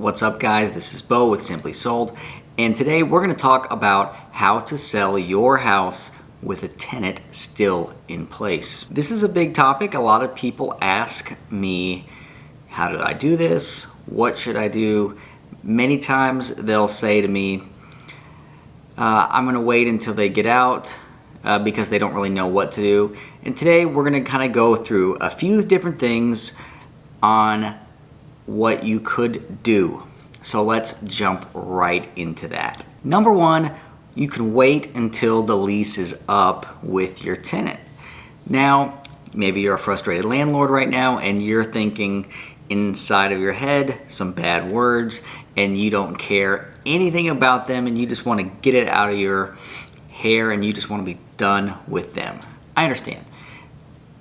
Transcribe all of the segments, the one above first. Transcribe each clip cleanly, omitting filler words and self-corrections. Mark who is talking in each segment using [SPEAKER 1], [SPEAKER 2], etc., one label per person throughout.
[SPEAKER 1] What's up, guys? This is Bo with Simply Sold, and today we're going to talk about how to sell your house with a tenant still in place. This is a big topic. A lot of people ask me, how do I do this? What should I do? Many times they'll say to me, I'm going to wait until they get out because they don't really know what to do. And today we're going to kind of go through a few different things on what you could do. So let's jump right into that. Number one, you can wait until the lease is up with your tenant. Now, maybe you're a frustrated landlord right now and you're thinking inside of your head some bad words and you don't care anything about them and you just want to get it out of your hair and you just want to be done with them. I understand.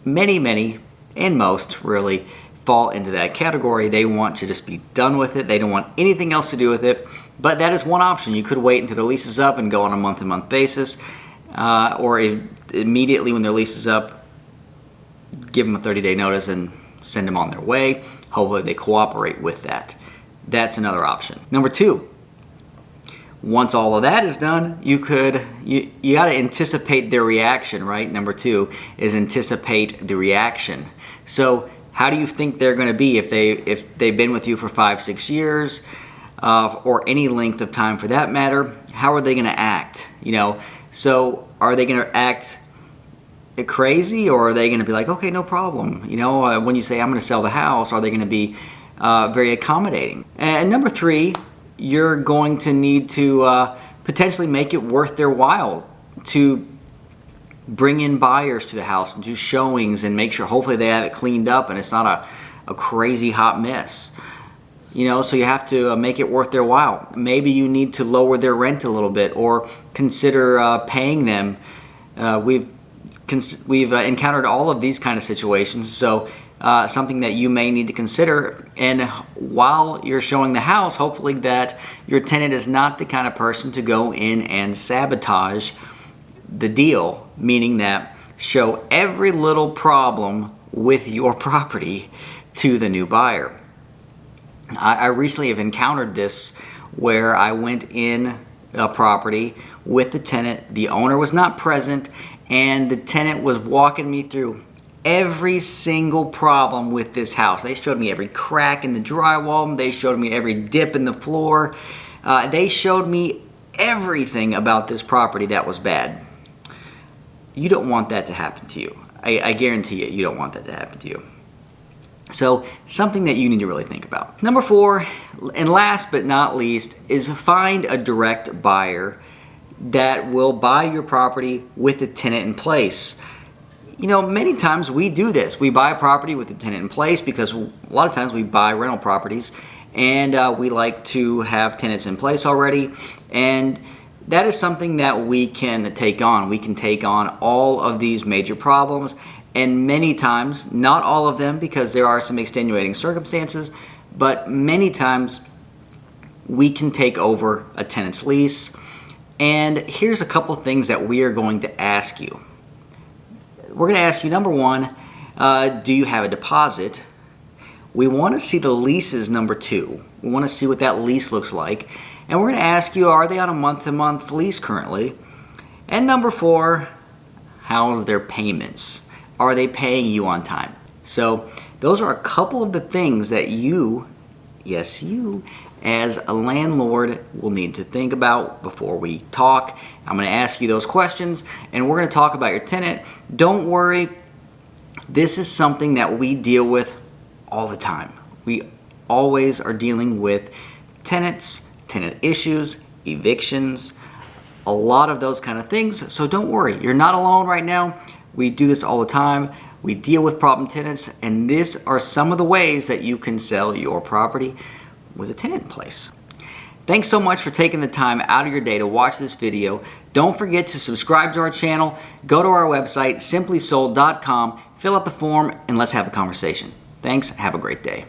[SPEAKER 1] Many, and most really fall into that category. They want to just be done with it. They don't want anything else to do with it. But that is one option. You could wait until the lease is up and go on a month-to-month basis, or immediately when their lease is up, give them a 30-day notice and send them on their way. Hopefully they cooperate with that. That's another option. Number two, once all of that is done, you got to anticipate their reaction, right? Number two is anticipate the reaction. So how do you think they're going to be if they've been with you for 5-6 years, or any length of time for that matter? How are they going to act? So are they going to act crazy, or are they going to be like, okay, no problem? When you say I'm going to sell the house, are they going to be very accommodating? And number three, you're going to need to potentially make it worth their while to bring in buyers to the house and do showings and make sure hopefully they have it cleaned up and it's not a crazy hot mess. So you have to make it worth their while. Maybe you need to lower their rent a little bit or consider paying them. We've encountered all of these kind of situations, so something that you may need to consider. And while you're showing the house, hopefully that your tenant is not the kind of person to go in and sabotage the deal, meaning that show every little problem with your property to the new buyer. I recently have encountered this where I went in a property with the tenant. The owner was not present, and the tenant was walking me through every single problem with this house. They showed me every crack in the drywall. They showed me every dip in the floor. They showed me everything about this property that was bad. You don't want that to happen to you. I guarantee you don't want that to happen to you. So something that you need to really think about. Number four, and last but not least, is find a direct buyer that will buy your property with a tenant in place. Many times we do this. We buy a property with a tenant in place because a lot of times we buy rental properties and we like to have tenants in place already. And that is something that we can take on. We can take on all of these major problems, and many times, not all of them because there are some extenuating circumstances, but many times we can take over a tenant's lease. And here's a couple things that we are going to ask you. We're going to ask you, number one, do you have a deposit? We want to see the leases, number two. We want to see what that lease looks like. And we're going to ask you, are they on a month-to-month lease currently? And number four, how's their payments? Are they paying you on time? So those are a couple of the things that you, yes you, as a landlord will need to think about before we talk. I'm going to ask you those questions and we're going to talk about your tenant. Don't worry, this is something that we deal with all the time. We always are dealing with tenants, tenant issues, evictions, a lot of those kind of things. So don't worry, you're not alone right now. We do this all the time. We deal with problem tenants, and these are some of the ways that you can sell your property with a tenant in place. Thanks so much for taking the time out of your day to watch this video. Don't forget to subscribe to our channel, go to our website, simplysold.com, fill out the form, and let's have a conversation. Thanks, have a great day.